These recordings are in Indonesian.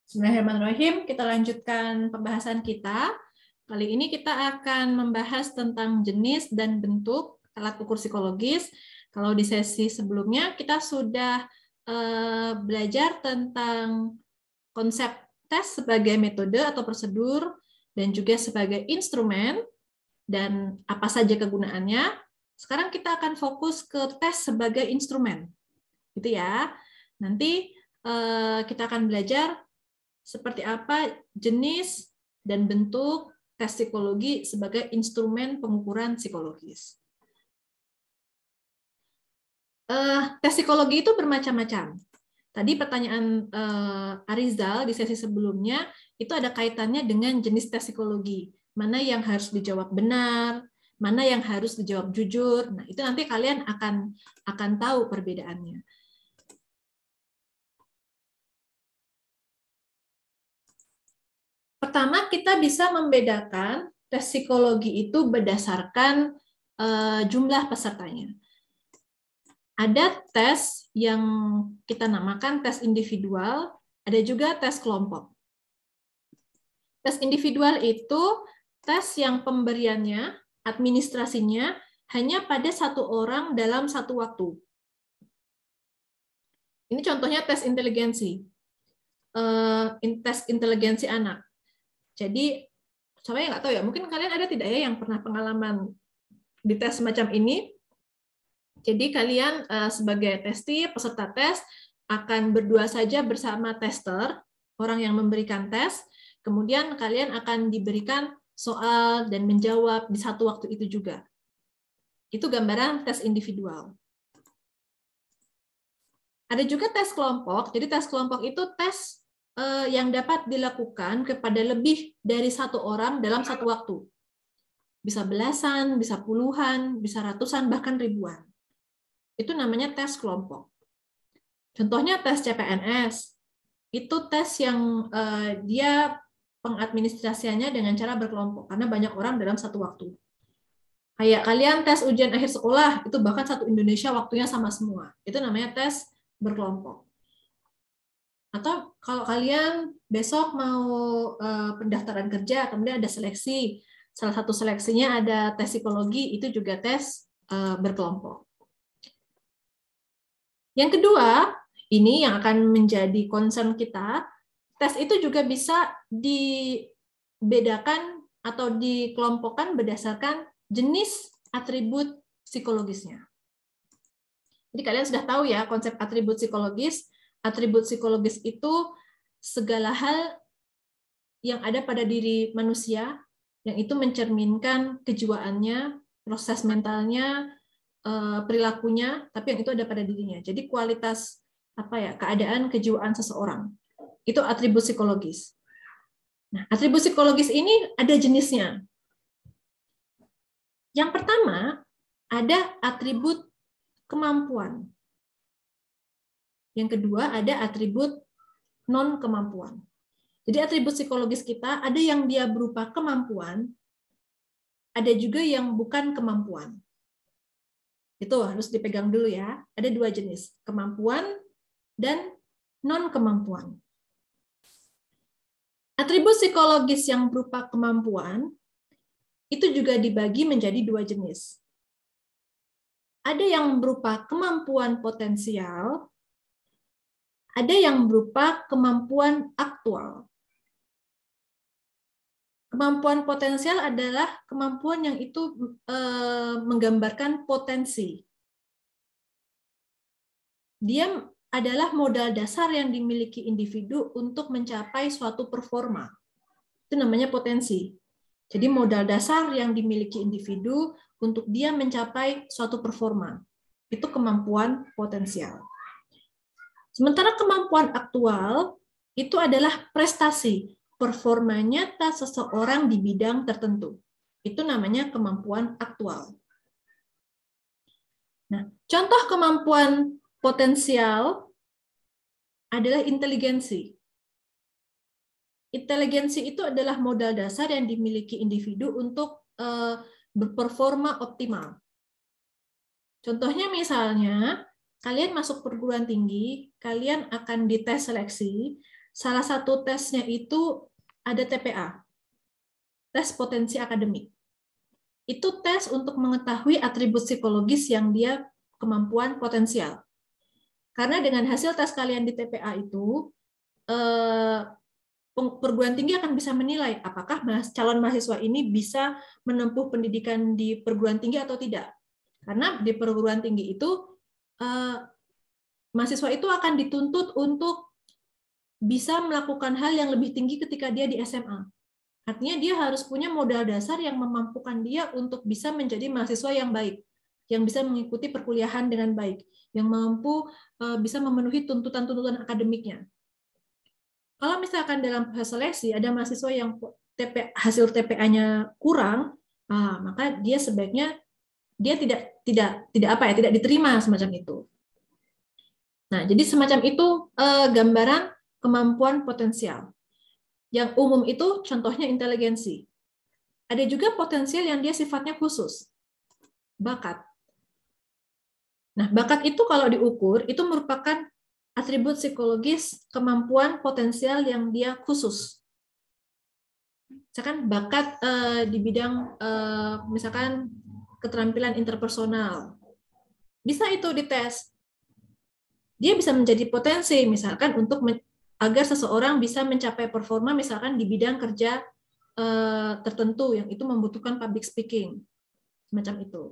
Bismillahirrahmanirrahim. Kita lanjutkan pembahasan kita. Kali ini kita akan membahas tentang jenis dan bentuk alat ukur psikologis. Kalau di sesi sebelumnya kita sudah belajar tentang konsep tes sebagai metode atau prosedur dan juga sebagai instrumen dan apa saja kegunaannya. Sekarang kita akan fokus ke tes sebagai instrumen, gitu ya. Nanti kita akan belajar seperti apa jenis dan bentuk tes psikologi sebagai instrumen pengukuran psikologis. Tes psikologi itu bermacam-macam. Tadi pertanyaan Arizal di sesi sebelumnya itu ada kaitannya dengan jenis tes psikologi. Mana yang harus dijawab benar, mana yang harus dijawab jujur. Nah, itu nanti kalian akan tahu perbedaannya. Pertama, kita bisa membedakan tes psikologi itu berdasarkan jumlah pesertanya. Ada tes yang kita namakan tes individual, ada juga tes kelompok. Tes individual itu tes yang pemberiannya, administrasinya, hanya pada satu orang dalam satu waktu. Ini contohnya tes inteligensi. Tes inteligensi anak. Jadi, saya nggak tahu ya, mungkin kalian ada tidak ya yang pernah pengalaman di tes semacam ini. Jadi kalian sebagai testi, peserta tes, akan berdua saja bersama tester, orang yang memberikan tes, kemudian kalian akan diberikan soal dan menjawab di satu waktu itu juga. Itu gambaran tes individual. Ada juga tes kelompok, jadi tes kelompok itu tes yang dapat dilakukan kepada lebih dari satu orang dalam satu waktu. Bisa belasan, bisa puluhan, bisa ratusan, bahkan ribuan. Itu namanya tes kelompok. Contohnya tes CPNS. Itu tes yang dia pengadministrasiannya dengan cara berkelompok, karena banyak orang dalam satu waktu. Kayak kalian tes ujian akhir sekolah, itu bahkan satu Indonesia waktunya sama semua. Itu namanya tes berkelompok. Atau kalau kalian besok mau pendaftaran kerja, kemudian ada seleksi, salah satu seleksinya ada tes psikologi, itu juga tes berkelompok. Yang kedua, ini yang akan menjadi concern kita, tes itu juga bisa dibedakan atau dikelompokkan berdasarkan jenis atribut psikologisnya. Jadi kalian sudah tahu ya konsep atribut psikologis. Atribut psikologis itu segala hal yang ada pada diri manusia, yang itu mencerminkan kejiwaannya, proses mentalnya, perilakunya, tapi yang itu ada pada dirinya. Jadi kualitas keadaan kejiwaan seseorang. Itu atribut psikologis. Nah, atribut psikologis ini ada jenisnya. Yang pertama, ada atribut kemampuan. Yang kedua, ada atribut non-kemampuan. Jadi atribut psikologis kita ada yang dia berupa kemampuan, ada juga yang bukan kemampuan. Itu harus dipegang dulu ya. Ada dua jenis, kemampuan dan non-kemampuan. Atribut psikologis yang berupa kemampuan itu juga dibagi menjadi dua jenis. Ada yang berupa kemampuan potensial, ada yang berupa kemampuan aktual. Kemampuan potensial adalah kemampuan yang itu menggambarkan potensi. Dia adalah modal dasar yang dimiliki individu untuk mencapai suatu performa. Itu namanya potensi. Jadi modal dasar yang dimiliki individu untuk dia mencapai suatu performa. Itu kemampuan potensial. Sementara kemampuan aktual itu adalah prestasi, performa nyata seseorang di bidang tertentu. Itu namanya kemampuan aktual. Nah, contoh kemampuan potensial adalah inteligensi. Inteligensi itu adalah modal dasar yang dimiliki individu untuk berperforma optimal. Contohnya misalnya, kalian masuk perguruan tinggi, kalian akan dites seleksi, salah satu tesnya itu ada TPA, tes potensi akademik. Itu tes untuk mengetahui atribut psikologis yang dia kemampuan potensial. Karena dengan hasil tes kalian di TPA itu, perguruan tinggi akan bisa menilai apakah calon mahasiswa ini bisa menempuh pendidikan di perguruan tinggi atau tidak. Karena di perguruan tinggi itu, mahasiswa itu akan dituntut untuk bisa melakukan hal yang lebih tinggi ketika dia di SMA. Artinya dia harus punya modal dasar yang memampukan dia untuk bisa menjadi mahasiswa yang baik, yang bisa mengikuti perkuliahan dengan baik, yang mampu bisa memenuhi tuntutan-tuntutan akademiknya. Kalau misalkan dalam proses seleksi ada mahasiswa yang hasil TPA-nya kurang, maka dia sebaiknya dia tidak diterima semacam itu. Nah, jadi semacam itu gambaran kemampuan potensial. Yang umum itu contohnya inteligensi. Ada juga potensial yang dia sifatnya khusus. Bakat. Nah, bakat itu kalau diukur, itu merupakan atribut psikologis kemampuan potensial yang dia khusus. Misalkan bakat di bidang misalkan keterampilan interpersonal. Bisa itu dites. Dia bisa menjadi potensi misalkan untuk agar seseorang bisa mencapai performa misalkan di bidang kerja tertentu yang itu membutuhkan public speaking. Semacam itu.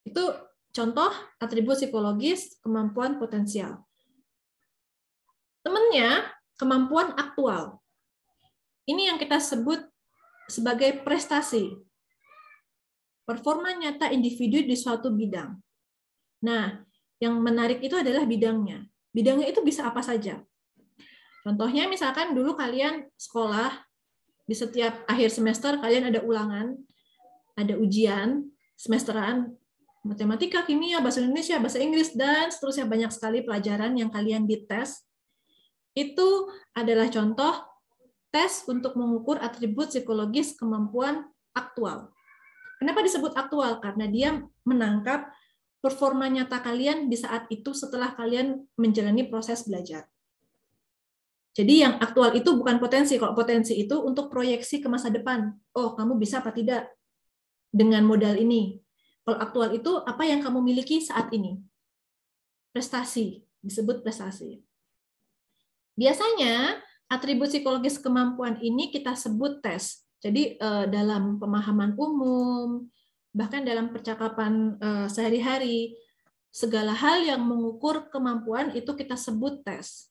Itu contoh atribut psikologis kemampuan potensial. Temannya, kemampuan aktual. Ini yang kita sebut sebagai prestasi. Performa nyata individu di suatu bidang. Nah, yang menarik itu adalah bidangnya. Bidangnya itu bisa apa saja. Contohnya misalkan dulu kalian sekolah, di setiap akhir semester kalian ada ulangan, ada ujian semesteran, matematika, kimia, bahasa Indonesia, bahasa Inggris, dan seterusnya banyak sekali pelajaran yang kalian dites. Itu adalah contoh tes untuk mengukur atribut psikologis kemampuan aktual. Kenapa disebut aktual? Karena dia menangkap performa nyata kalian di saat itu setelah kalian menjalani proses belajar. Jadi yang aktual itu bukan potensi. Kalau potensi itu untuk proyeksi ke masa depan. Oh, kamu bisa apa tidak dengan modal ini. Kalau aktual itu apa yang kamu miliki saat ini. Prestasi, disebut prestasi. Biasanya atribut psikologis kemampuan ini kita sebut tes. Jadi dalam pemahaman umum, bahkan dalam percakapan sehari-hari, segala hal yang mengukur kemampuan itu kita sebut tes.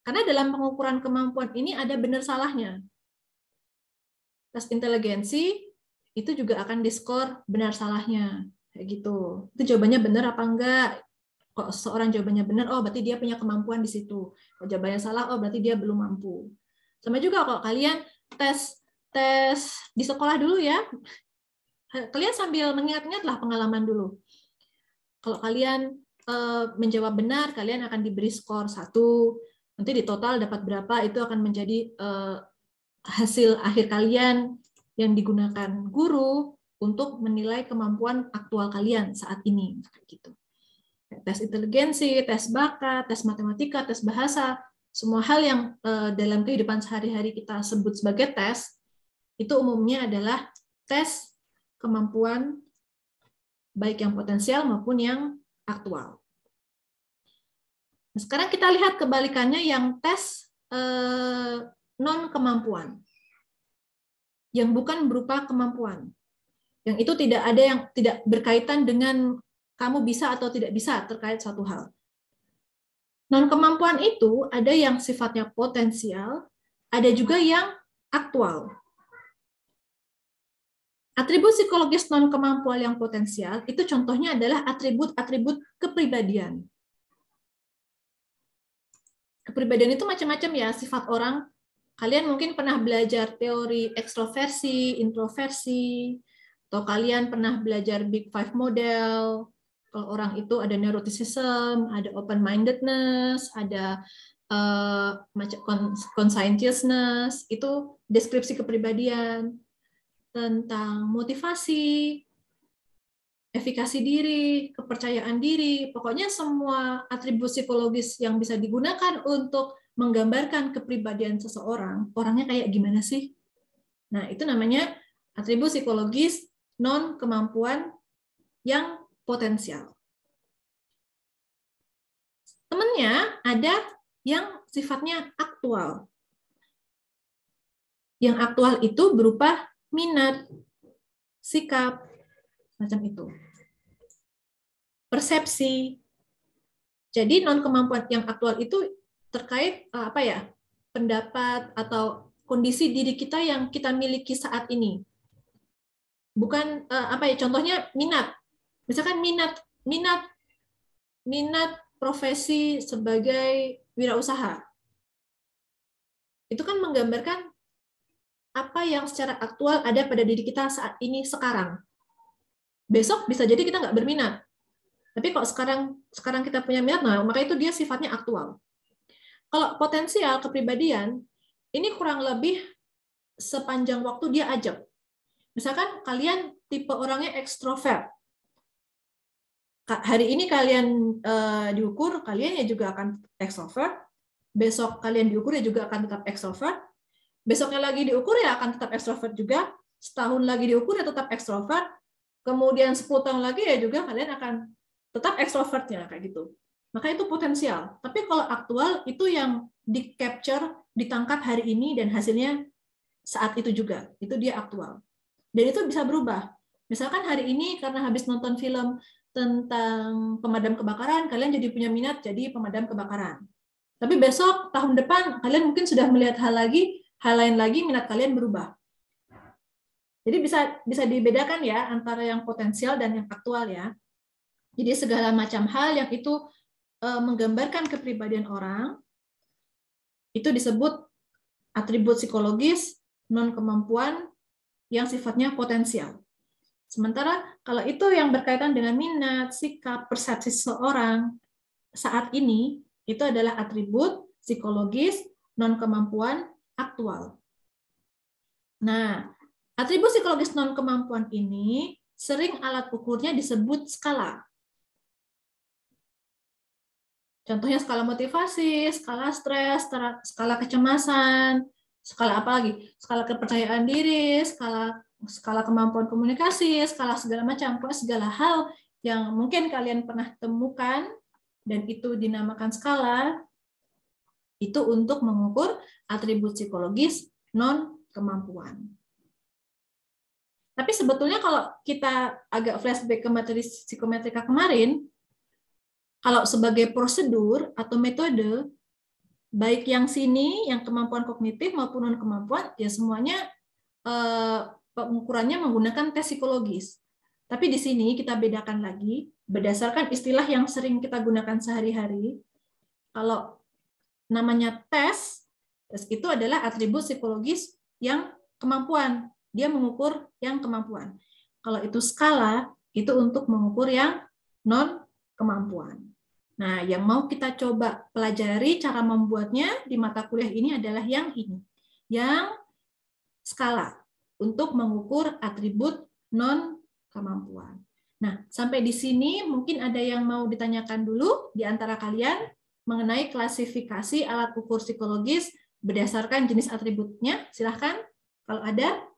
Karena dalam pengukuran kemampuan ini ada benar salahnya. Tes inteligensi itu juga akan diskor benar salahnya. Kayak gitu. Itu jawabannya benar apa enggak? Kalau seorang jawabannya benar, oh berarti dia punya kemampuan di situ. Kalau jawabannya salah, oh berarti dia belum mampu. Sama juga kalau kalian tes di sekolah dulu ya. Kalian sambil mengingat-ingatlah pengalaman dulu. Kalau kalian menjawab benar, kalian akan diberi skor 1. Nanti di total dapat berapa, itu akan menjadi hasil akhir kalian yang digunakan guru untuk menilai kemampuan aktual kalian saat ini. Gitu. Tes inteligensi, tes bakat, tes matematika, tes bahasa, semua hal yang dalam kehidupan sehari-hari kita sebut sebagai tes, itu umumnya adalah tes kemampuan baik yang potensial maupun yang aktual. Nah, sekarang kita lihat kebalikannya yang tes non-kemampuan, yang bukan berupa kemampuan, yang itu tidak ada yang tidak berkaitan dengan kamu bisa atau tidak bisa terkait suatu hal. Non-kemampuan itu ada yang sifatnya potensial, ada juga yang aktual. Atribut psikologis non-kemampuan yang potensial itu contohnya adalah atribut-atribut kepribadian. Kepribadian itu macam-macam ya, sifat orang. Kalian mungkin pernah belajar teori ekstroversi, introversi, atau kalian pernah belajar Big Five model. Kalau orang itu ada neuroticism, ada open-mindedness, ada conscientiousness, itu deskripsi kepribadian. Tentang motivasi, efikasi diri, kepercayaan diri, pokoknya semua atribut psikologis yang bisa digunakan untuk menggambarkan kepribadian seseorang, orangnya kayak gimana sih? Nah, itu namanya atribut psikologis non-kemampuan yang potensial. Temennya ada yang sifatnya aktual. Yang aktual itu berupa minat, sikap, macam itu. Persepsi. Jadi non-kemampuan yang aktual itu terkait pendapat atau kondisi diri kita yang kita miliki saat ini. Bukan contohnya minat. Misalkan minat profesi sebagai wirausaha. Itu kan menggambarkan apa yang secara aktual ada pada diri kita saat ini sekarang. Besok bisa jadi kita nggak berminat. Tapi kalau sekarang kita punya minat, nah maka itu dia sifatnya aktual. Kalau potensial kepribadian, ini kurang lebih sepanjang waktu dia ajak. Misalkan kalian tipe orangnya ekstrovert. Hari ini kalian diukur, kalian ya juga akan ekstrovert. Besok kalian diukur ya juga akan tetap ekstrovert. Besoknya lagi diukur ya akan tetap ekstrovert juga. Setahun lagi diukur ya tetap ekstrovert. Kemudian 10 tahun lagi ya juga kalian akan tetap ekstrovertnya kayak gitu. Maka itu potensial. Tapi kalau aktual itu yang di-capture, ditangkap hari ini dan hasilnya saat itu juga. Itu dia aktual. Dan itu bisa berubah. Misalkan hari ini karena habis nonton film tentang pemadam kebakaran, kalian jadi punya minat jadi pemadam kebakaran. Tapi besok, tahun depan, kalian mungkin sudah melihat hal lain lagi, minat kalian berubah. Jadi bisa dibedakan ya antara yang potensial dan yang aktual ya. Jadi segala macam hal yang itu menggambarkan kepribadian orang, itu disebut atribut psikologis non-kemampuan yang sifatnya potensial. Sementara kalau itu yang berkaitan dengan minat, sikap, persepsi seseorang saat ini, itu adalah atribut psikologis non-kemampuan aktual. Nah, atribut psikologis non-kemampuan ini sering alat ukurnya disebut skala. Contohnya skala motivasi, skala stres, skala kecemasan, skala apa lagi? Skala kepercayaan diri, skala kemampuan komunikasi, skala segala macam, pokoknya segala hal yang mungkin kalian pernah temukan dan itu dinamakan skala, itu untuk mengukur atribut psikologis non-kemampuan. Tapi sebetulnya kalau kita agak flashback ke materi psikometrika kemarin, kalau sebagai prosedur atau metode, baik yang sini, yang kemampuan kognitif maupun non-kemampuan, ya semuanya pengukurannya menggunakan tes psikologis. Tapi di sini kita bedakan lagi, berdasarkan istilah yang sering kita gunakan sehari-hari, kalau namanya tes itu adalah atribut psikologis yang kemampuan. Dia mengukur yang kemampuan. Kalau itu skala, itu untuk mengukur yang non-kemampuan. Nah, yang mau kita coba pelajari cara membuatnya di mata kuliah ini adalah yang ini. Yang skala, untuk mengukur atribut non-kemampuan. Nah, sampai di sini mungkin ada yang mau ditanyakan dulu di antara kalian mengenai klasifikasi alat ukur psikologis berdasarkan jenis atributnya. Silahkan, kalau ada.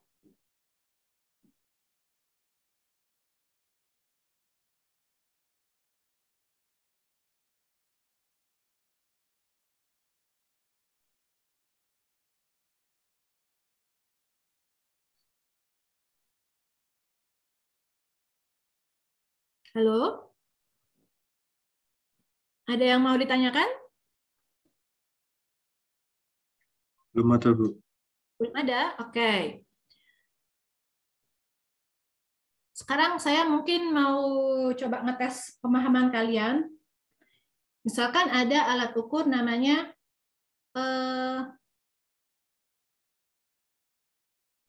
Halo? Ada yang mau ditanyakan? Belum ada, Bu. Belum ada? Oke. Sekarang saya mungkin mau coba ngetes pemahaman kalian. Misalkan ada alat ukur namanya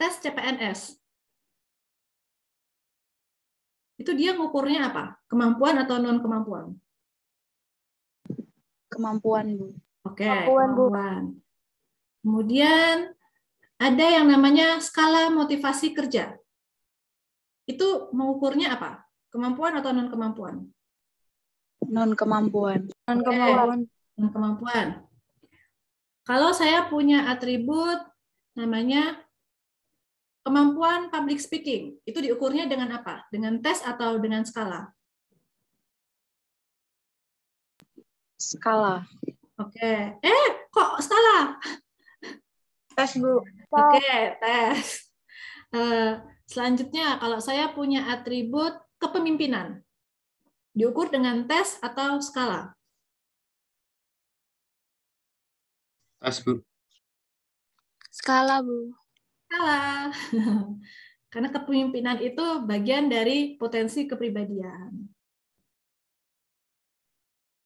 tes CPNS. Itu dia ngukurnya apa? Kemampuan atau non-kemampuan? Kemampuan, Bu. Oke, kemampuan. Kemudian ada yang namanya skala motivasi kerja. Itu mengukurnya apa? Kemampuan atau non-kemampuan? Non-kemampuan. Non-kemampuan. Kalau saya punya atribut namanya kemampuan public speaking, itu diukurnya dengan apa? Dengan tes atau dengan skala? Skala. Oke. Kok skala? Tes, Bu. Oke, tes. Selanjutnya, kalau saya punya atribut kepemimpinan, diukur dengan tes atau skala? Tes, Bu. Skala, Bu. Skala. Karena kepemimpinan itu bagian dari potensi kepribadian.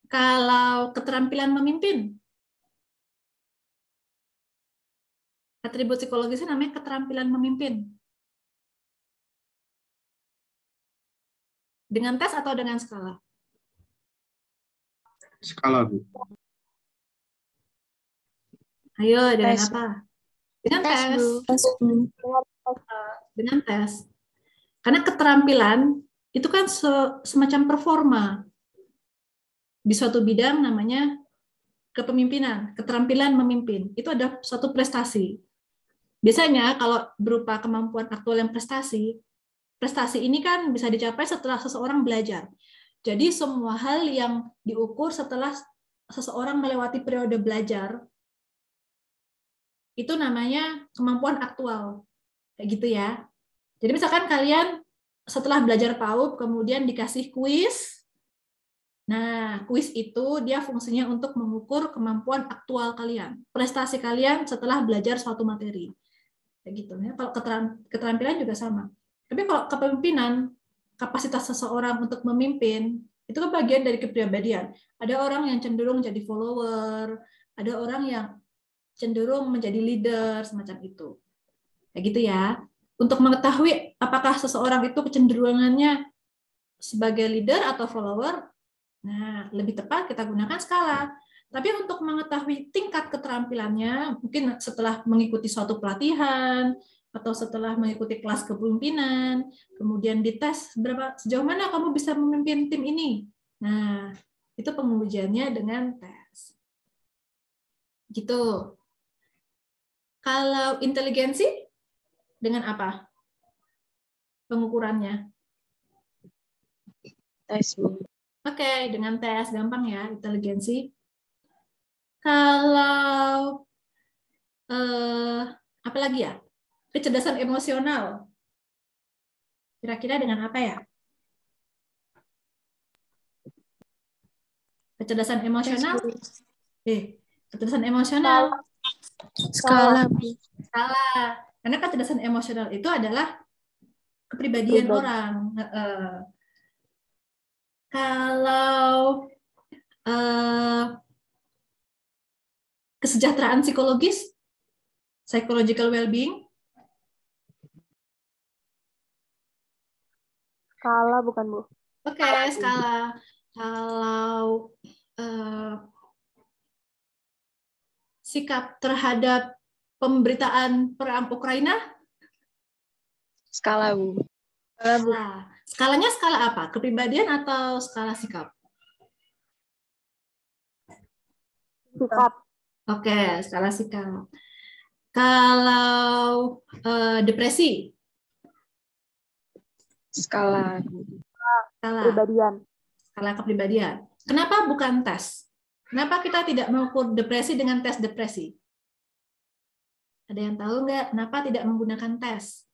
Kalau keterampilan memimpin, atribut psikologisnya namanya keterampilan memimpin. Dengan tes atau dengan skala? Skala, Bu. Ayo, dengan Tes. apa? Dengan Tes, tes. Bu. Dengan tes. Karena keterampilan itu kan semacam performa. Di suatu bidang namanya kepemimpinan, keterampilan memimpin. Itu ada suatu prestasi. Biasanya kalau berupa kemampuan aktual yang prestasi ini kan bisa dicapai setelah seseorang belajar. Jadi semua hal yang diukur setelah seseorang melewati periode belajar, itu namanya kemampuan aktual. Kayak gitu ya. Jadi misalkan kalian setelah belajar PAUD, kemudian dikasih kuis. Nah, kuis itu dia fungsinya untuk mengukur kemampuan aktual kalian, prestasi kalian setelah belajar suatu materi. Kayak gitu ya. Kalau keterampilan juga sama. Tapi kalau kepemimpinan, kapasitas seseorang untuk memimpin, itu kan bagian dari kepribadian. Ada orang yang cenderung jadi follower, ada orang yang cenderung menjadi leader, semacam itu. Kayak gitu ya. Untuk mengetahui apakah seseorang itu kecenderungannya sebagai leader atau follower, nah, lebih tepat kita gunakan skala. Tapi untuk mengetahui tingkat keterampilannya, mungkin setelah mengikuti suatu pelatihan, atau setelah mengikuti kelas kepemimpinan, kemudian dites sejauh mana kamu bisa memimpin tim ini. Nah, itu pengujiannya dengan tes. Gitu. Kalau inteligensi, dengan apa pengukurannya? Tes, Bu. Oke, dengan tes, gampang ya, inteligensi. Kalau apa lagi ya? Kecerdasan emosional. Kira-kira dengan apa ya? Kecerdasan emosional? Kecerdasan emosional. Skala, Bu. Salah. Karena kecerdasan emosional itu adalah kepribadian orang. Kalau kesejahteraan psikologis, psychological well-being, skala bukan, Bu? Oke, skala. Kalau sikap terhadap pemberitaan perang Ukraina, Skala, Bu. nah, skalanya skala apa? Kepribadian atau skala sikap? Sikap. Oke, skala sikap. Kalau depresi, Skala. skala. Kepribadian. Skala kepribadian. Kenapa bukan tes? Kenapa kita tidak mengukur depresi dengan tes depresi? Ada yang tahu nggak? Kenapa tidak menggunakan tes?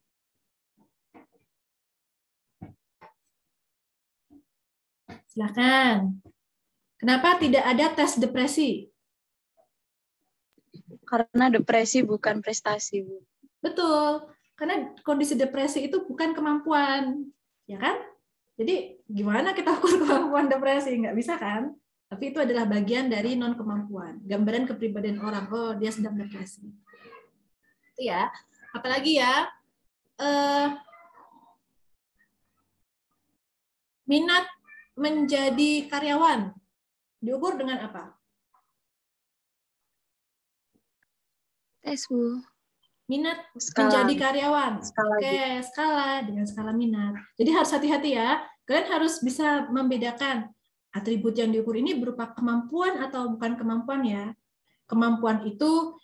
Silakan. Kenapa tidak ada tes depresi? Karena depresi bukan prestasi, Bu. Betul. Karena kondisi depresi itu bukan kemampuan. Ya kan? Jadi gimana kita ukur kemampuan depresi? Nggak bisa kan? Tapi itu adalah bagian dari non-kemampuan. Gambaran kepribadian orang. Oh, dia sedang depresi. Itu ya. Apalagi ya? Minat menjadi karyawan. Diukur dengan apa? Tes, Bu. Minat Skala. menjadi karyawan. Skala, Oke, skala dengan skala minat. Jadi harus hati-hati ya. Kalian harus bisa membedakan atribut yang diukur ini berupa kemampuan atau bukan kemampuan ya. Kemampuan itu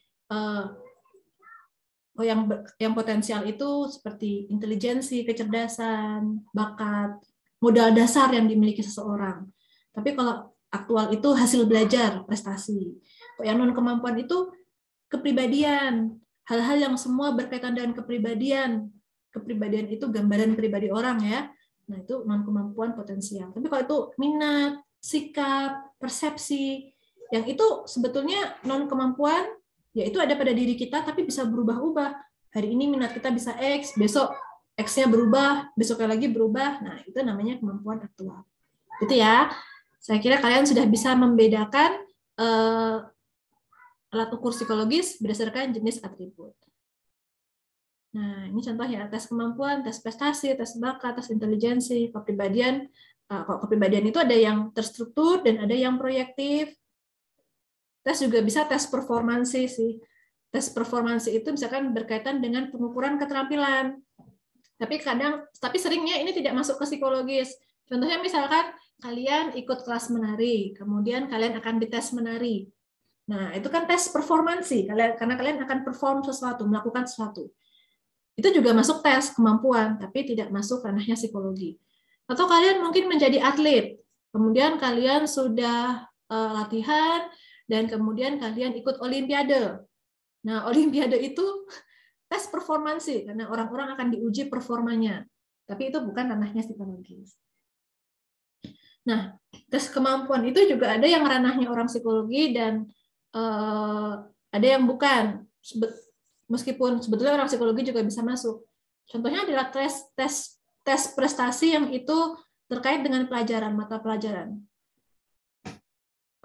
yang potensial itu seperti intelijensi, kecerdasan, bakat, modal dasar yang dimiliki seseorang. Tapi kalau aktual itu hasil belajar, prestasi. Yang non kemampuan itu kepribadian, hal-hal yang semua berkaitan dengan kepribadian. Kepribadian itu gambaran pribadi orang ya. Nah, itu non kemampuan potensial. Tapi kalau itu minat, sikap, persepsi, yang itu sebetulnya non kemampuan, yaitu ada pada diri kita tapi bisa berubah-ubah. Hari ini minat kita bisa X, besok X-nya berubah, besoknya lagi berubah. Nah, itu namanya kemampuan aktual. Itu ya. Saya kira kalian sudah bisa membedakan alat ukur psikologis berdasarkan jenis atribut. Nah, ini contoh ya, tes kemampuan, tes prestasi, tes bakat, tes intelijensi, kepribadian. Kalau kepribadian itu ada yang terstruktur dan ada yang proyektif. Tes juga bisa tes performansi sih. Tes performansi itu misalkan berkaitan dengan pengukuran keterampilan. Tapi seringnya ini tidak masuk ke psikologis. Contohnya misalkan kalian ikut kelas menari, kemudian kalian akan dites menari. Nah, itu kan tes performansi, karena kalian akan perform sesuatu, melakukan sesuatu. Itu juga masuk tes kemampuan, tapi tidak masuk ranahnya psikologi. Atau kalian mungkin menjadi atlet, kemudian kalian sudah latihan, dan kemudian kalian ikut olimpiade. Nah, olimpiade itu tes performansi, karena orang-orang akan diuji performanya. Tapi itu bukan ranahnya psikologis. Nah, tes kemampuan itu juga ada yang ranahnya orang psikologi dan ada yang bukan. Meskipun sebetulnya orang psikologi juga bisa masuk. Contohnya adalah tes prestasi yang itu terkait dengan pelajaran, mata pelajaran.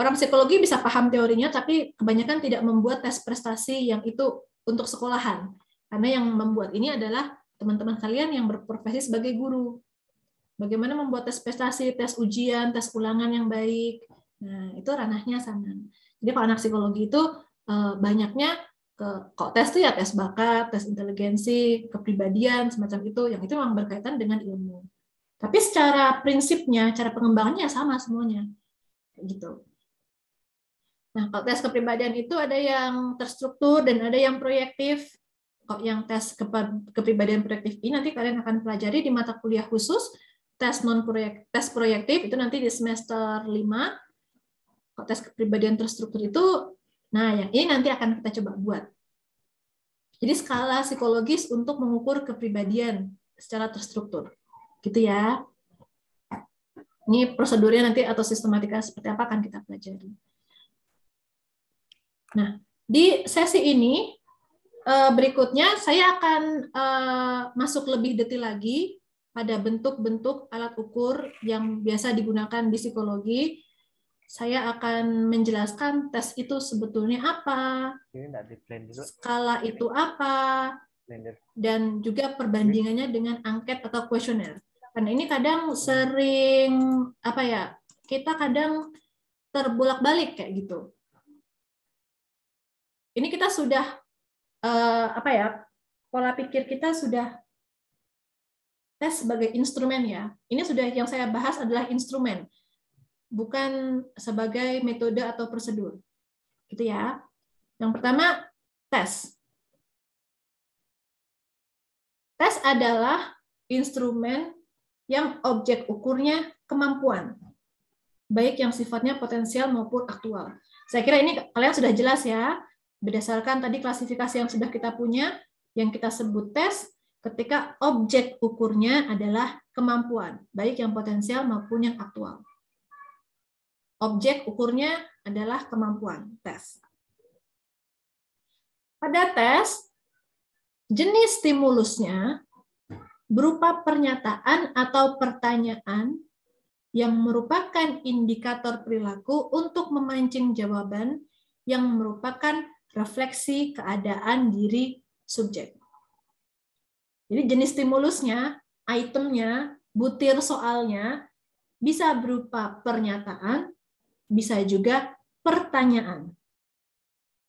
Orang psikologi bisa paham teorinya, tapi kebanyakan tidak membuat tes prestasi yang itu untuk sekolahan. Karena yang membuat ini adalah teman-teman kalian yang berprofesi sebagai guru. Bagaimana membuat tes prestasi, tes ujian, tes ulangan yang baik. Nah, itu ranahnya sana. Jadi kalau anak psikologi itu banyaknya kok tes itu ya tes bakat, tes inteligensi, kepribadian, semacam itu. Yang itu memang berkaitan dengan ilmu. Tapi secara prinsipnya, cara pengembangannya sama semuanya. Gitu. Nah, kalau tes kepribadian itu ada yang terstruktur dan ada yang proyektif. Kalau yang tes kepribadian proyektif ini nanti kalian akan pelajari di mata kuliah khusus. Tes proyektif itu nanti di semester 5. Kalau tes kepribadian terstruktur itu, nah yang ini nanti akan kita coba buat. Jadi skala psikologis untuk mengukur kepribadian secara terstruktur. Gitu ya. Ini prosedurnya nanti atau sistematika seperti apa akan kita pelajari. Nah, di sesi ini berikutnya saya akan masuk lebih detail lagi pada bentuk-bentuk alat ukur yang biasa digunakan di psikologi. Saya akan menjelaskan tes itu sebetulnya apa, skala itu apa, dan juga perbandingannya dengan angket atau kuesioner. Karena ini kadang sering kita kadang terbolak-balik kayak gitu. Ini kita sudah pola pikir kita sudah tes sebagai instrumen ya. Ini sudah yang saya bahas adalah instrumen, bukan sebagai metode atau prosedur. Gitu ya. Yang pertama, tes. Tes adalah instrumen yang objek ukurnya kemampuan, baik yang sifatnya potensial maupun aktual. Saya kira ini kalian sudah jelas ya, berdasarkan tadi klasifikasi yang sudah kita punya, yang kita sebut tes, ketika objek ukurnya adalah kemampuan, baik yang potensial maupun yang aktual. Objek ukurnya adalah kemampuan, tes. Pada tes, jenis stimulusnya berupa pernyataan atau pertanyaan yang merupakan indikator perilaku untuk memancing jawaban yang merupakan refleksi keadaan diri subjek. Jadi jenis stimulusnya, itemnya, butir soalnya bisa berupa pernyataan, bisa juga pertanyaan.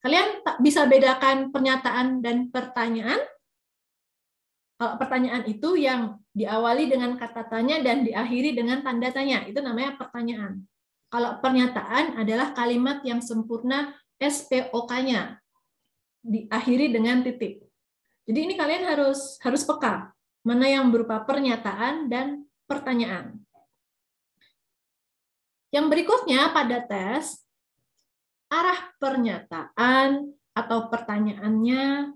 Kalian bisa bedakan pernyataan dan pertanyaan? Kalau pertanyaan itu yang diawali dengan kata tanya dan diakhiri dengan tanda tanya, itu namanya pertanyaan. Kalau pernyataan adalah kalimat yang sempurna SPOK-nya, diakhiri dengan titik. Jadi ini kalian harus peka, mana yang berupa pernyataan dan pertanyaan. Yang berikutnya pada tes, arah pernyataan atau pertanyaannya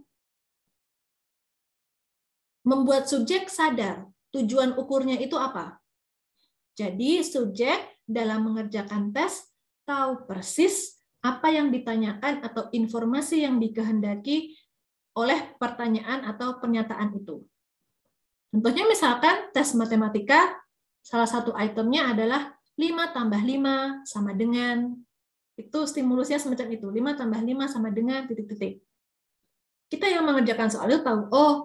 membuat subjek sadar tujuan ukurnya itu apa. Jadi subjek dalam mengerjakan tes tahu persis apa yang ditanyakan atau informasi yang dikehendaki oleh pertanyaan atau pernyataan itu. Contohnya misalkan tes matematika, salah satu itemnya adalah 5 tambah 5 sama dengan, itu stimulusnya semacam itu, 5 tambah 5 sama dengan titik-titik. Kita yang mengerjakan soal itu tahu, oh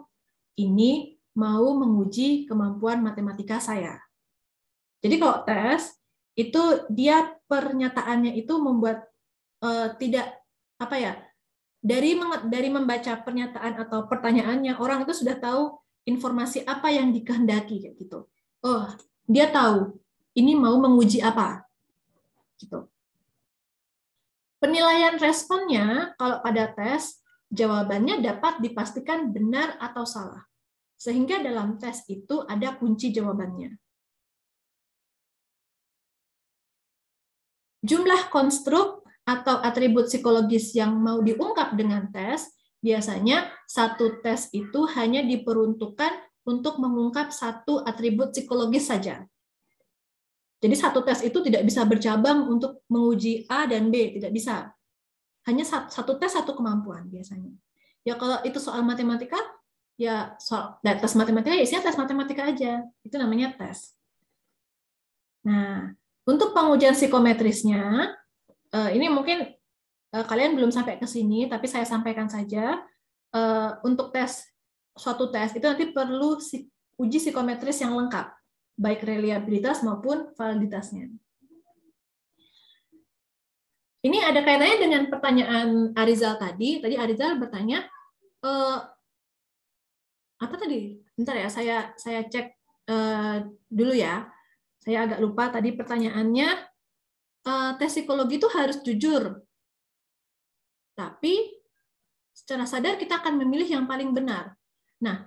ini mau menguji kemampuan matematika saya. Jadi kalau tes, itu dia pernyataannya itu membuat tidak, apa ya, dari membaca pernyataan atau pertanyaannya, orang itu sudah tahu informasi apa yang dikehendaki kayak gitu. Oh, dia tahu ini mau menguji apa. Gitu. Penilaian responnya kalau pada tes, jawabannya dapat dipastikan benar atau salah. Sehingga dalam tes itu ada kunci jawabannya. Jumlah konstruk atau atribut psikologis yang mau diungkap dengan tes, biasanya satu tes itu hanya diperuntukkan untuk mengungkap satu atribut psikologis saja. Jadi satu tes itu tidak bisa bercabang untuk menguji A dan B, tidak bisa. Hanya satu tes, satu kemampuan biasanya. Ya kalau itu soal matematika, ya soal tes matematika, ya isinya tes matematika aja. Itu namanya tes. Nah, untuk pengujian psikometrisnya, ini mungkin kalian belum sampai ke sini, tapi saya sampaikan saja. Untuk suatu tes itu nanti perlu uji psikometris yang lengkap, baik reliabilitas maupun validitasnya. Ini ada kaitannya dengan pertanyaan Arizal tadi. Tadi Arizal bertanya, apa tadi? Bentar ya, saya cek dulu ya. Saya agak lupa tadi pertanyaannya. Tes psikologi itu harus jujur. Tapi secara sadar kita akan memilih yang paling benar. Nah,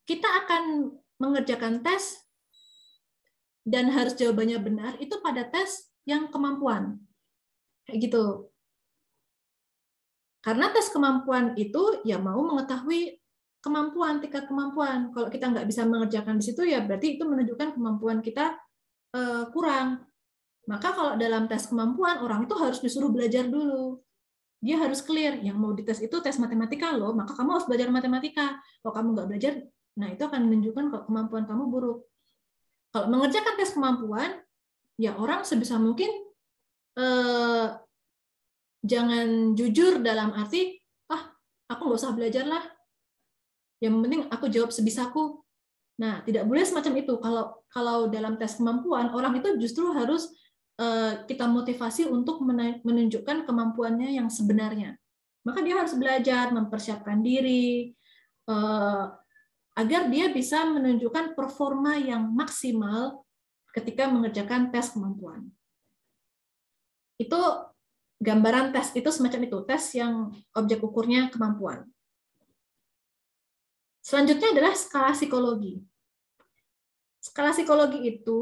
kita akan mengerjakan tes dan harus jawabannya benar itu pada tes yang kemampuan. Kayak gitu. Karena tes kemampuan itu ya mau mengetahui kemampuan, tingkat kemampuan. Kalau kita nggak bisa mengerjakan di situ, ya berarti itu menunjukkan kemampuan kita kurang. Maka kalau dalam tes kemampuan, orang itu harus disuruh belajar dulu. Dia harus clear, yang mau dites itu tes matematika loh, maka kamu harus belajar matematika. Kalau kamu nggak belajar, nah itu akan menunjukkan kalau kemampuan kamu buruk. Kalau mengerjakan tes kemampuan, ya orang sebisa mungkin jangan jujur dalam arti, aku nggak usah belajar lah. Yang penting aku jawab sebisaku. Nah, tidak boleh semacam itu. Kalau dalam tes kemampuan, orang itu justru harus kita motivasi untuk menunjukkan kemampuannya yang sebenarnya. Maka dia harus belajar, mempersiapkan diri, agar dia bisa menunjukkan performa yang maksimal ketika mengerjakan tes kemampuan. Itu gambaran tes, itu semacam itu, tes yang objek ukurnya kemampuan. Selanjutnya adalah skala psikologi. Skala psikologi itu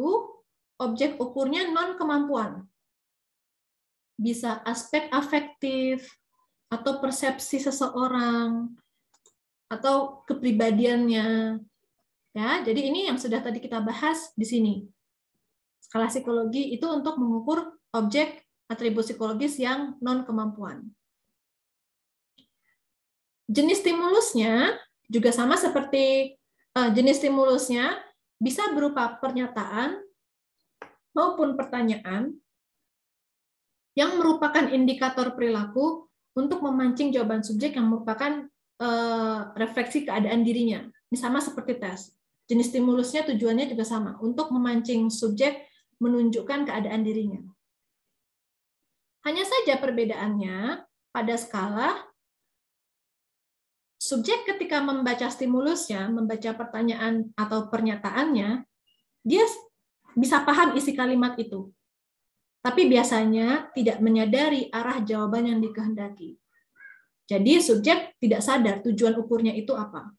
objek ukurnya non-kemampuan. Bisa aspek afektif, atau persepsi seseorang, atau kepribadiannya. Ya, jadi ini yang sudah tadi kita bahas di sini. Skala psikologi itu untuk mengukur objek atribut psikologis yang non-kemampuan. Jenis stimulusnya juga sama seperti jenis stimulusnya bisa berupa pernyataan maupun pertanyaan yang merupakan indikator perilaku untuk memancing jawaban subjek yang merupakan refleksi keadaan dirinya. Ini sama seperti tes. Jenis stimulusnya tujuannya juga sama, untuk memancing subjek menunjukkan keadaan dirinya. Hanya saja perbedaannya pada skala, subjek ketika membaca stimulusnya, membaca pertanyaan atau pernyataannya, dia bisa paham isi kalimat itu. Tapi biasanya tidak menyadari arah jawaban yang dikehendaki. Jadi subjek tidak sadar tujuan ukurnya itu apa.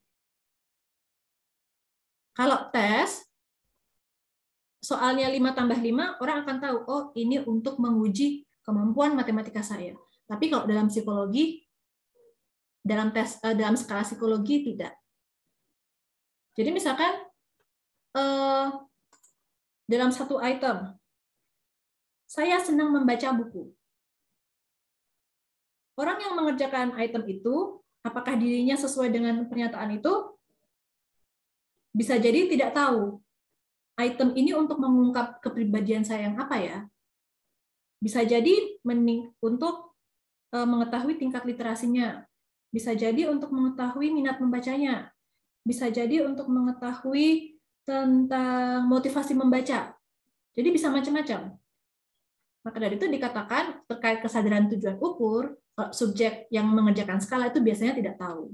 Kalau tes, soalnya 5+5, orang akan tahu, oh ini untuk menguji kemampuan matematika saya. Tapi kalau dalam psikologi, dalam skala psikologi tidak. Jadi misalkan dalam satu item, saya senang membaca buku. Orang yang mengerjakan item itu, apakah dirinya sesuai dengan pernyataan itu? Bisa jadi tidak tahu. Item ini untuk mengungkap kepribadian saya yang apa ya? Bisa jadi untuk mengetahui tingkat literasinya. Bisa jadi untuk mengetahui minat membacanya. Bisa jadi untuk mengetahui tentang motivasi membaca. Jadi bisa macam-macam. Maka dari itu dikatakan terkait kesadaran tujuan ukur, subjek yang mengerjakan skala itu biasanya tidak tahu.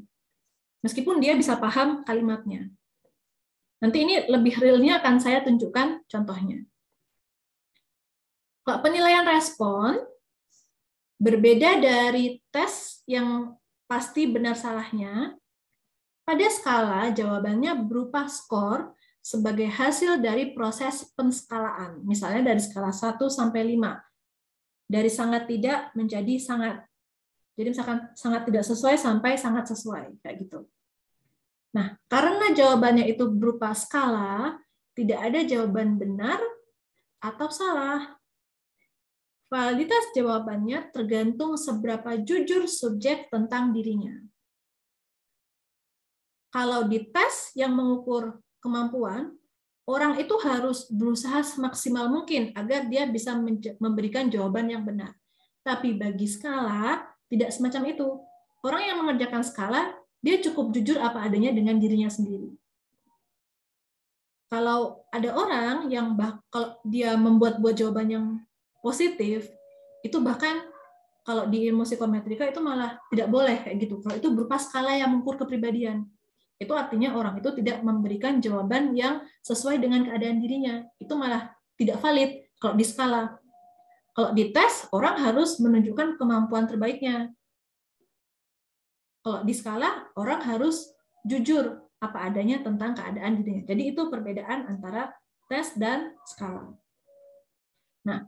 Meskipun dia bisa paham kalimatnya. Nanti ini lebih realnya akan saya tunjukkan contohnya. Kalau penilaian respon berbeda dari tes yang pasti benar salahnya, pada skala jawabannya berupa skor sebagai hasil dari proses penskalaan. Misalnya dari skala 1 sampai 5. Dari sangat tidak menjadi sangat. Jadi misalkan sangat tidak sesuai sampai sangat sesuai, kayak gitu. Nah, karena jawabannya itu berupa skala, tidak ada jawaban benar atau salah. Validitas jawabannya tergantung seberapa jujur subjek tentang dirinya. Kalau di tes yang mengukur kemampuan, orang itu harus berusaha semaksimal mungkin agar dia bisa memberikan jawaban yang benar. Tapi bagi skala, tidak semacam itu. Orang yang mengerjakan skala, dia cukup jujur apa adanya dengan dirinya sendiri. Kalau ada orang yang kalau dia membuat-buat jawaban yang positif, itu bahkan kalau di ilmu psikometrika itu malah tidak boleh kayak gitu. Kalau itu berupa skala yang mengukur kepribadian, itu artinya orang itu tidak memberikan jawaban yang sesuai dengan keadaan dirinya. Itu malah tidak valid kalau di skala. Kalau di tes, orang harus menunjukkan kemampuan terbaiknya. Kalau di skala, orang harus jujur apa adanya tentang keadaan dirinya. Jadi itu perbedaan antara tes dan skala. Nah,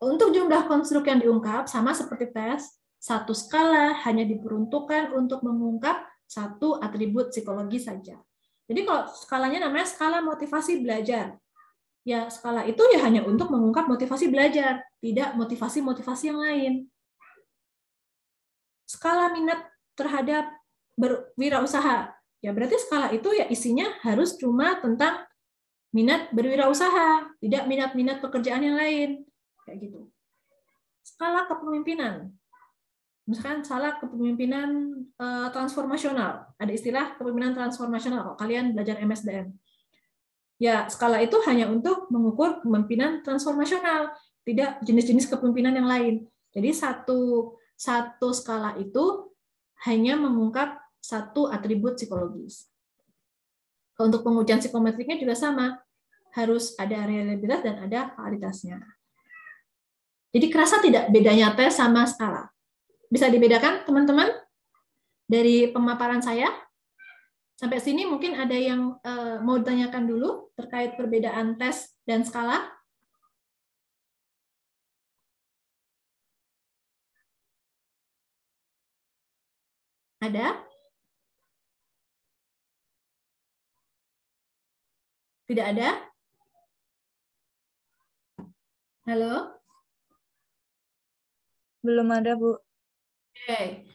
untuk jumlah konstruk yang diungkap, sama seperti tes, satu skala hanya diperuntukkan untuk mengungkap satu atribut psikologi saja. Jadi kalau skalanya namanya skala motivasi belajar, ya skala itu ya hanya untuk mengungkap motivasi belajar, tidak motivasi-motivasi yang lain. Skala minat terhadap berwirausaha, ya berarti skala itu ya isinya harus cuma tentang minat berwirausaha, tidak minat-minat pekerjaan yang lain. Kayak gitu. Skala kepemimpinan. Misalkan skala kepemimpinan transformasional. Ada istilah kepemimpinan transformasional kalau kalian belajar MSDM. Ya, skala itu hanya untuk mengukur kepemimpinan transformasional, tidak jenis-jenis kepemimpinan yang lain. Jadi satu skala itu hanya mengungkap satu atribut psikologis. Untuk pengujian psikometriknya juga sama. Harus ada reliabilitas dan ada validitasnya. Jadi kerasa tidak bedanya tes sama skala? Bisa dibedakan, teman-teman? Dari pemaparan saya? Sampai sini mungkin ada yang mau ditanyakan dulu terkait perbedaan tes dan skala? Ada? Tidak ada? Halo? Belum ada, Bu. Oke.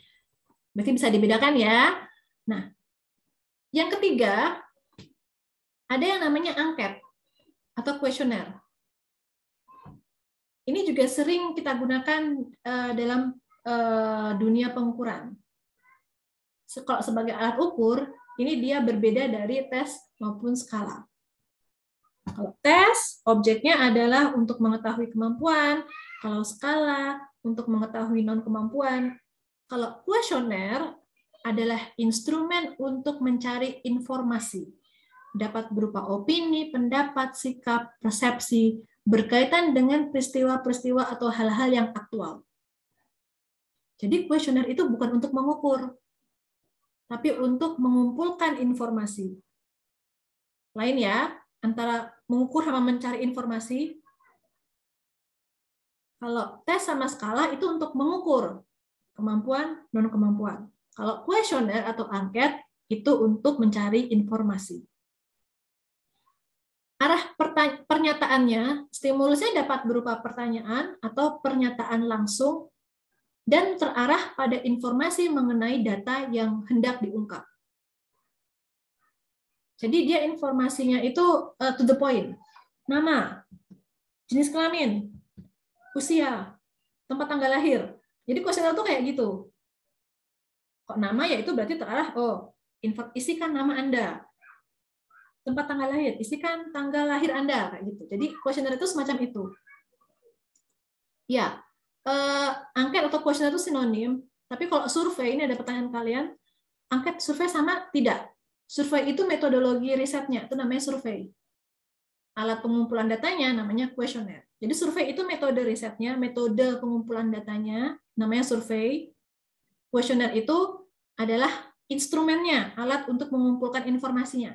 Berarti bisa dibedakan ya. Nah, yang ketiga, ada yang namanya angket atau kuesioner. Ini juga sering kita gunakan dalam dunia pengukuran. Kalau sebagai alat ukur, ini dia berbeda dari tes maupun skala. Kalau tes, objeknya adalah untuk mengetahui kemampuan. Kalau skala, untuk mengetahui non-kemampuan. Kalau kuesioner, adalah instrumen untuk mencari informasi. Dapat berupa opini, pendapat, sikap, persepsi, berkaitan dengan peristiwa-peristiwa atau hal-hal yang aktual. Jadi kuesioner itu bukan untuk mengukur, tapi untuk mengumpulkan informasi. Lain ya, antara mengukur sama mencari informasi. Kalau tes sama skala itu untuk mengukur kemampuan, non-kemampuan. Kalau kuesioner atau angket itu untuk mencari informasi. Arah pernyataannya, stimulusnya dapat berupa pertanyaan atau pernyataan langsung dan terarah pada informasi mengenai data yang hendak diungkap. Jadi dia informasinya itu to the point. Nama, jenis kelamin, usia, tempat tanggal lahir. Jadi kuesioner itu kayak gitu. Kok nama ya itu berarti terarah, isikan nama Anda. Tempat tanggal lahir, isikan tanggal lahir Anda, kayak gitu. Jadi kuesioner itu semacam itu. Ya, angket atau kuesioner itu sinonim, tapi kalau survei, ini ada pertanyaan kalian, angket survei sama? Tidak. Survei itu metodologi risetnya, itu namanya survei. Alat pengumpulan datanya namanya kuesioner. Jadi survei itu metode risetnya, metode pengumpulan datanya namanya survei. Kuesioner itu adalah instrumennya, alat untuk mengumpulkan informasinya.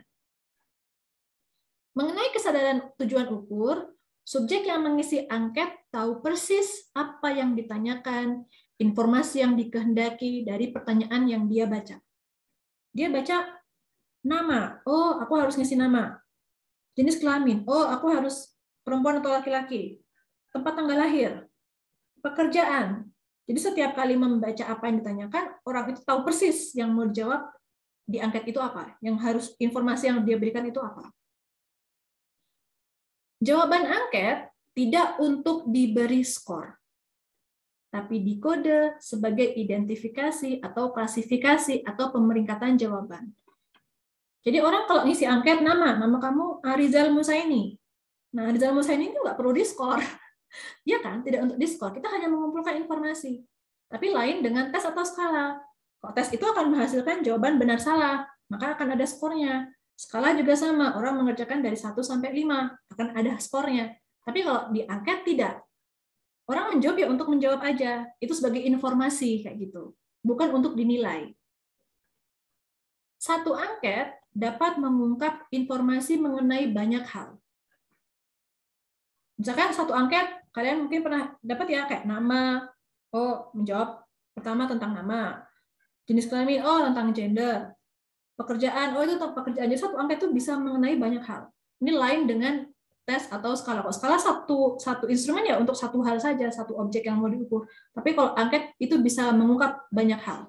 Mengenai kesadaran tujuan ukur, subjek yang mengisi angket tahu persis apa yang ditanyakan, informasi yang dikehendaki dari pertanyaan yang dia baca. Dia baca nama, aku harus ngisi nama. Jenis kelamin, aku harus perempuan atau laki-laki. Tempat tanggal lahir, pekerjaan. Jadi setiap kali membaca apa yang ditanyakan, orang itu tahu persis yang mau dijawab di angket itu apa, yang harus informasi yang dia berikan itu apa. Jawaban angket tidak untuk diberi skor, tapi dikode sebagai identifikasi atau klasifikasi atau pemeringkatan jawaban. Jadi orang kalau ngisi angket nama kamu Arizal Musaini. Nah, Arizal Musaini itu nggak perlu diskor. Ya kan, tidak untuk diskor. Kita hanya mengumpulkan informasi. Tapi lain dengan tes atau skala. Kalau tes itu akan menghasilkan jawaban benar salah, maka akan ada skornya. Skala juga sama, orang mengerjakan dari 1 sampai 5, akan ada skornya. Tapi kalau di angket tidak. Orang menjawab ya untuk menjawab aja. Itu sebagai informasi kayak gitu. Bukan untuk dinilai. Satu angket dapat mengungkap informasi mengenai banyak hal. Misalkan satu angket, kalian mungkin pernah dapat ya kayak nama, menjawab pertama tentang nama, jenis kelamin, tentang gender, pekerjaan, itu tentang pekerjaan. Jadi satu angket itu bisa mengenai banyak hal. Ini lain dengan tes atau skala. Kalau skala satu instrumen ya untuk satu hal saja, satu objek yang mau diukur. Tapi kalau angket itu bisa mengungkap banyak hal.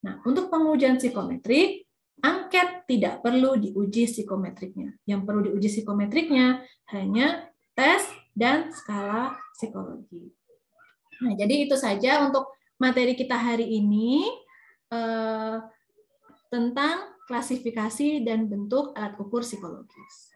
Nah, untuk pengujian psikometrik, angket tidak perlu diuji psikometriknya. Yang perlu diuji psikometriknya hanya tes dan skala psikologi. Nah, jadi itu saja untuk materi kita hari ini tentang klasifikasi dan bentuk alat ukur psikologis.